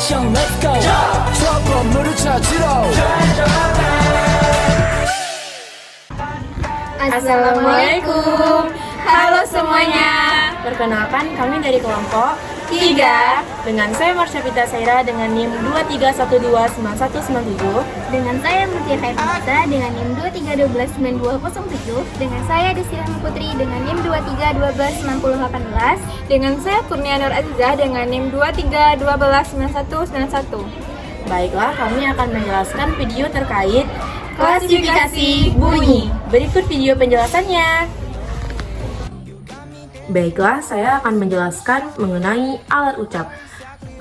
액션 let's go 저 건물을 찾으러 Assalamualaikum. Halo semuanya. Perkenalkan, kami dari kelompok 3 dengan saya Marsha Saira dengan NIM 23129197. Dengan saya Mutia Khairunisa dengan NIM 23129207. Dengan saya Desi Rahma Putri dengan NIM 23129018. Dengan saya Kurnia Nur Aziza dengan NIM 23129191. Baiklah, kami akan menjelaskan video terkait klasifikasi bunyi. Berikut video penjelasannya. Baiklah, saya akan menjelaskan mengenai alat ucap.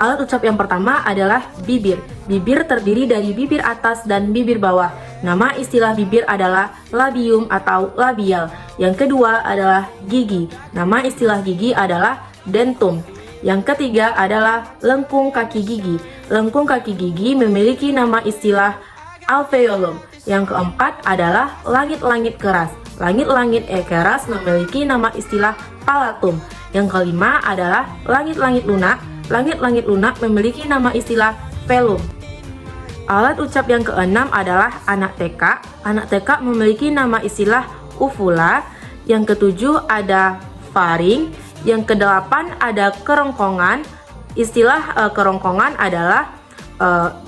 Alat ucap yang pertama adalah bibir. Bibir terdiri dari bibir atas dan bibir bawah. Nama istilah bibir adalah labium atau labial. Yang kedua adalah gigi. Nama istilah gigi adalah dentum. Yang ketiga adalah lengkung kaki gigi. Lengkung kaki gigi memiliki nama istilah alveolum. Yang keempat adalah langit-langit keras. Langit-langit keras memiliki nama istilah palatum. Yang kelima adalah langit-langit lunak. Langit-langit lunak memiliki nama istilah velum. Alat ucap yang keenam adalah anak TK. Anak TK memiliki nama istilah uvula. Yang ketujuh ada faring. Yang kedelapan ada kerongkongan. Istilah kerongkongan adalah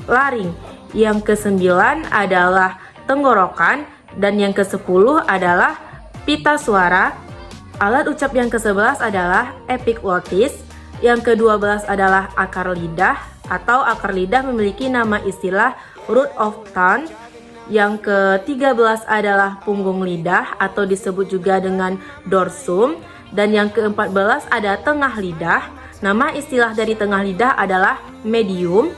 laring. Yang kesembilan adalah tenggorokan. Dan yang ke-10 adalah pita suara. Alat ucap yang ke-11 adalah epiglotis. Yang ke-12 adalah akar lidah atau akar lidah memiliki nama istilah root of tongue. Yang ke-13 adalah punggung lidah atau disebut juga dengan dorsum. Dan yang ke-14 ada tengah lidah. Nama istilah dari tengah lidah adalah medium.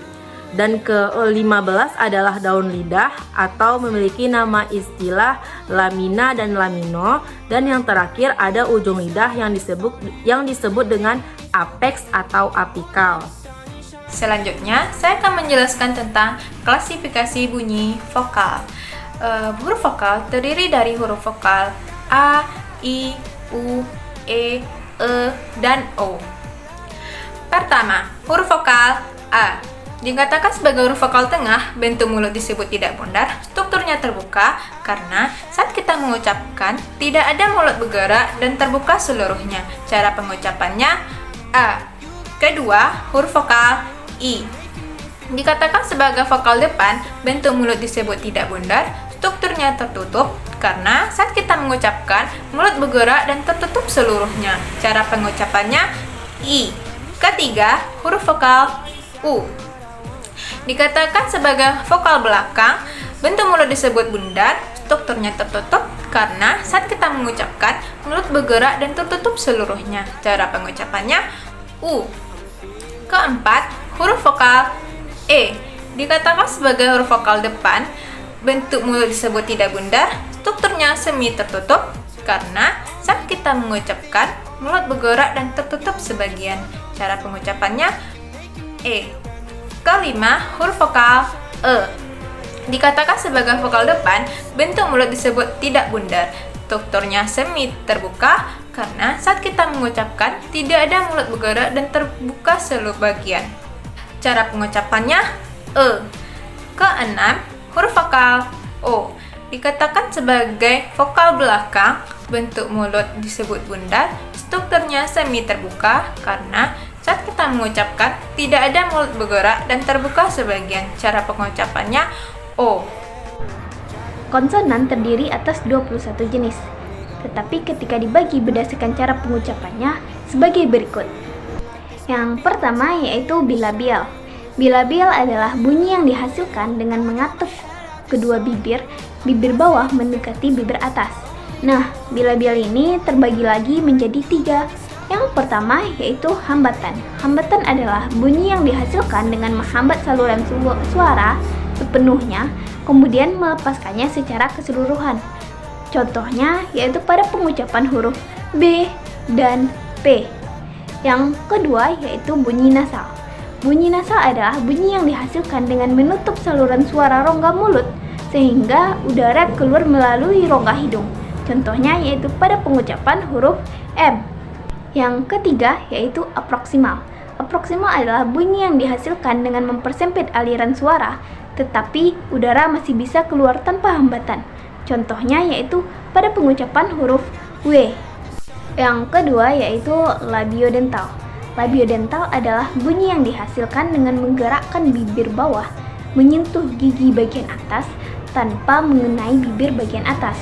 Dan ke-15 adalah daun lidah atau memiliki nama istilah lamina dan lamino. Dan yang terakhir ada ujung lidah yang disebut dengan apex atau apikal. Selanjutnya, saya akan menjelaskan tentang klasifikasi bunyi vokal. Huruf vokal terdiri dari huruf vokal A, I, U, E, dan O. Pertama, huruf vokal A. Dikatakan sebagai huruf vokal tengah, bentuk mulut disebut tidak bundar, strukturnya terbuka karena saat kita mengucapkan tidak ada mulut bergerak dan terbuka seluruhnya. Cara pengucapannya A. Kedua, huruf vokal I. Dikatakan sebagai vokal depan, bentuk mulut disebut tidak bundar, strukturnya tertutup karena saat kita mengucapkan mulut bergerak dan tertutup seluruhnya. Cara pengucapannya I. Ketiga, huruf vokal U. Dikatakan sebagai vokal belakang, bentuk mulut disebut bundar, strukturnya tertutup karena saat kita mengucapkan mulut bergerak dan tertutup seluruhnya. Cara pengucapannya U. Keempat, huruf vokal E. Dikatakan sebagai huruf vokal depan, bentuk mulut disebut tidak bundar, strukturnya semi tertutup karena saat kita mengucapkan mulut bergerak dan tertutup sebagian. Cara pengucapannya E. Kelima, huruf vokal E. Dikatakan sebagai vokal depan, bentuk mulut disebut tidak bundar, strukturnya semi terbuka karena saat kita mengucapkan tidak ada mulut bergerak dan terbuka seluruh bagian. Cara pengucapannya E. Keenam, huruf vokal O. Dikatakan sebagai vokal belakang, bentuk mulut disebut bundar, strukturnya semi terbuka karena saat kita mengucapkan tidak ada mulut bergerak dan terbuka sebagian. Cara pengucapannya O. Konsonan terdiri atas 21 jenis, tetapi ketika dibagi berdasarkan cara pengucapannya sebagai berikut. Yang pertama yaitu bilabial. Bilabial adalah bunyi yang dihasilkan dengan mengatuk kedua bibir bawah mendekati bibir atas. Nah, bilabial ini terbagi lagi menjadi 3. Yang pertama yaitu hambatan. Hambatan adalah bunyi yang dihasilkan dengan menghambat saluran suara sepenuhnya, kemudian melepaskannya secara keseluruhan. Contohnya yaitu pada pengucapan huruf B dan P. Yang kedua yaitu bunyi nasal. Bunyi nasal adalah bunyi yang dihasilkan dengan menutup saluran suara rongga mulut sehingga udara keluar melalui rongga hidung. Contohnya yaitu pada pengucapan huruf M. Yang ketiga yaitu aproksimal. aproksimal adalah bunyi yang dihasilkan dengan mempersempit aliran suara, tetapi udara masih bisa keluar tanpa hambatan. Contohnya yaitu pada pengucapan huruf W. Yang kedua yaitu labiodental. Labiodental adalah bunyi yang dihasilkan dengan menggerakkan bibir bawah menyentuh gigi bagian atas tanpa mengenai bibir bagian atas.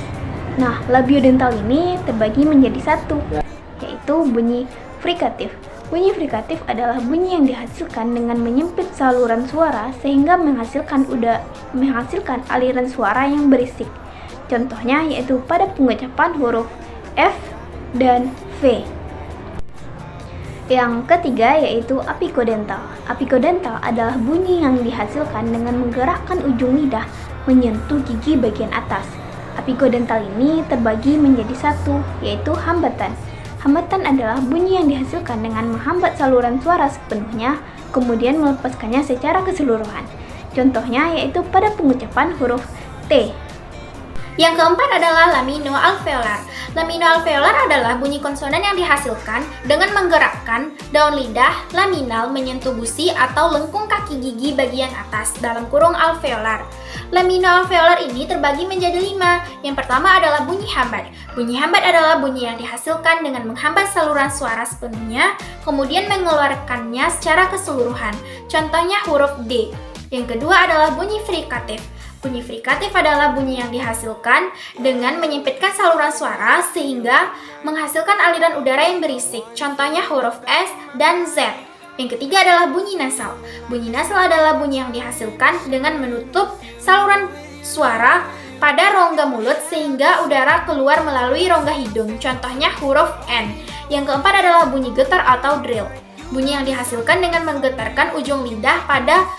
Nah, labiodental ini terbagi menjadi satu, yaitu bunyi frikatif. Bunyi frikatif adalah bunyi yang dihasilkan dengan menyempit saluran suara sehingga menghasilkan aliran suara yang berisik. Contohnya yaitu pada pengucapan huruf F dan V. Yang ketiga yaitu apikodental. Apikodental adalah bunyi yang dihasilkan dengan menggerakkan ujung lidah menyentuh gigi bagian atas. Apikodental ini terbagi menjadi satu, yaitu hambatan. Hambatan adalah bunyi yang dihasilkan dengan menghambat saluran suara sepenuhnya, kemudian melepaskannya secara keseluruhan. Contohnya yaitu pada pengucapan huruf T. Yang keempat adalah laminoalveolar. Laminoalveolar adalah bunyi konsonan yang dihasilkan dengan menggerakkan daun lidah laminal menyentuh gusi atau lengkung kaki gigi bagian atas dalam kurung alveolar. Laminoalveolar ini terbagi menjadi 5. Yang pertama adalah bunyi hambat. Bunyi hambat adalah bunyi yang dihasilkan dengan menghambat saluran suara sepenuhnya, kemudian mengeluarkannya secara keseluruhan. Contohnya huruf D. Yang kedua adalah bunyi frikatif. Bunyi frikatif adalah bunyi yang dihasilkan dengan menyempitkan saluran suara sehingga menghasilkan aliran udara yang berisik. Contohnya huruf S dan Z. Yang ketiga adalah bunyi nasal. Bunyi nasal adalah bunyi yang dihasilkan dengan menutup saluran suara pada rongga mulut sehingga udara keluar melalui rongga hidung. Contohnya huruf N. Yang keempat adalah bunyi getar atau drill. Bunyi yang dihasilkan dengan menggetarkan ujung lidah pada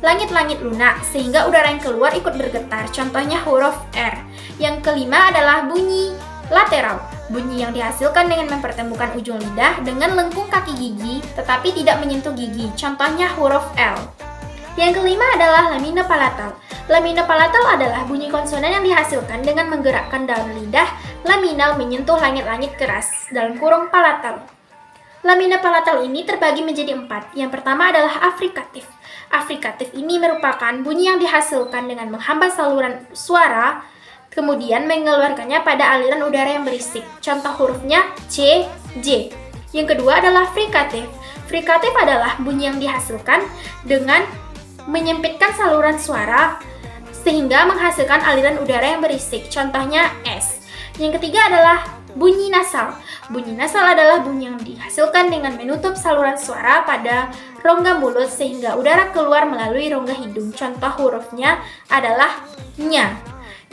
langit-langit lunak sehingga udara yang keluar ikut bergetar. Contohnya huruf R. Yang kelima adalah bunyi lateral. Bunyi yang dihasilkan dengan mempertemukan ujung lidah dengan lengkung kaki gigi tetapi tidak menyentuh gigi. Contohnya huruf L. Yang kelima adalah laminopalatal. Laminopalatal adalah bunyi konsonan yang dihasilkan dengan menggerakkan daun lidah laminal menyentuh langit-langit keras dalam kurung palatal. Laminopalatal ini terbagi menjadi 4. Yang pertama adalah afrikatif. Afrikatif ini merupakan bunyi yang dihasilkan dengan menghambat saluran suara, kemudian mengeluarkannya pada aliran udara yang berisik. Contoh hurufnya C, J. Yang kedua adalah frikatif. Frikatif adalah bunyi yang dihasilkan dengan menyempitkan saluran suara sehingga menghasilkan aliran udara yang berisik. Contohnya S. Yang ketiga adalah bunyi nasal. Bunyi nasal adalah bunyi yang dihasilkan dengan menutup saluran suara pada rongga mulut sehingga udara keluar melalui rongga hidung. Contoh hurufnya adalah nya.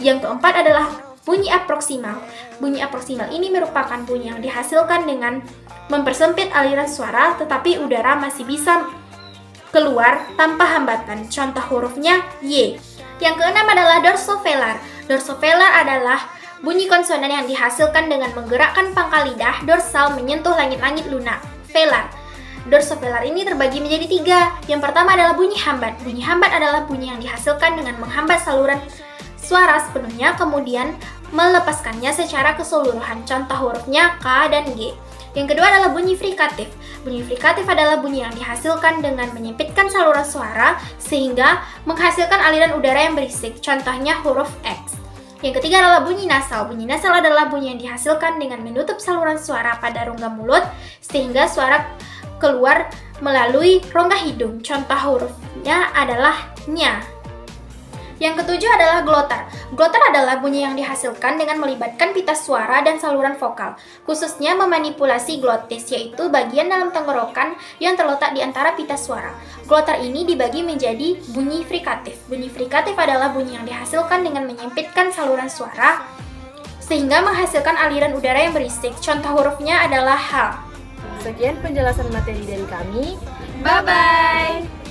Yang keempat adalah bunyi aproksimal. Bunyi aproksimal ini merupakan bunyi yang dihasilkan dengan mempersempit aliran suara tetapi udara masih bisa keluar tanpa hambatan. Contoh hurufnya Y. Yang keenam adalah dorsovelar. Dorsovelar adalah bunyi konsonan yang dihasilkan dengan menggerakkan pangkal lidah dorsal menyentuh langit-langit lunak. Velar. Dorsovelar ini terbagi menjadi 3. Yang pertama adalah bunyi hambat. Bunyi hambat adalah bunyi yang dihasilkan dengan menghambat saluran suara sepenuhnya, kemudian melepaskannya secara keseluruhan. Contoh hurufnya K dan G. Yang kedua adalah bunyi frikatif. Bunyi frikatif adalah bunyi yang dihasilkan dengan menyempitkan saluran suara sehingga menghasilkan aliran udara yang berisik. Contohnya huruf X. Yang ketiga adalah bunyi nasal. Bunyi nasal adalah bunyi yang dihasilkan dengan menutup saluran suara pada rongga mulut sehingga suara keluar melalui rongga hidung. Contoh hurufnya adalah nya. Yang ketujuh adalah glotar. Glotar adalah bunyi yang dihasilkan dengan melibatkan pita suara dan saluran vokal, khususnya memanipulasi glotis, yaitu bagian dalam tenggorokan yang terletak di antara pita suara. Glotar ini dibagi menjadi bunyi frikatif. Bunyi frikatif adalah bunyi yang dihasilkan dengan menyempitkan saluran suara sehingga menghasilkan aliran udara yang berisik. Contoh hurufnya adalah H. Sekian penjelasan materi dari kami. Bye-bye!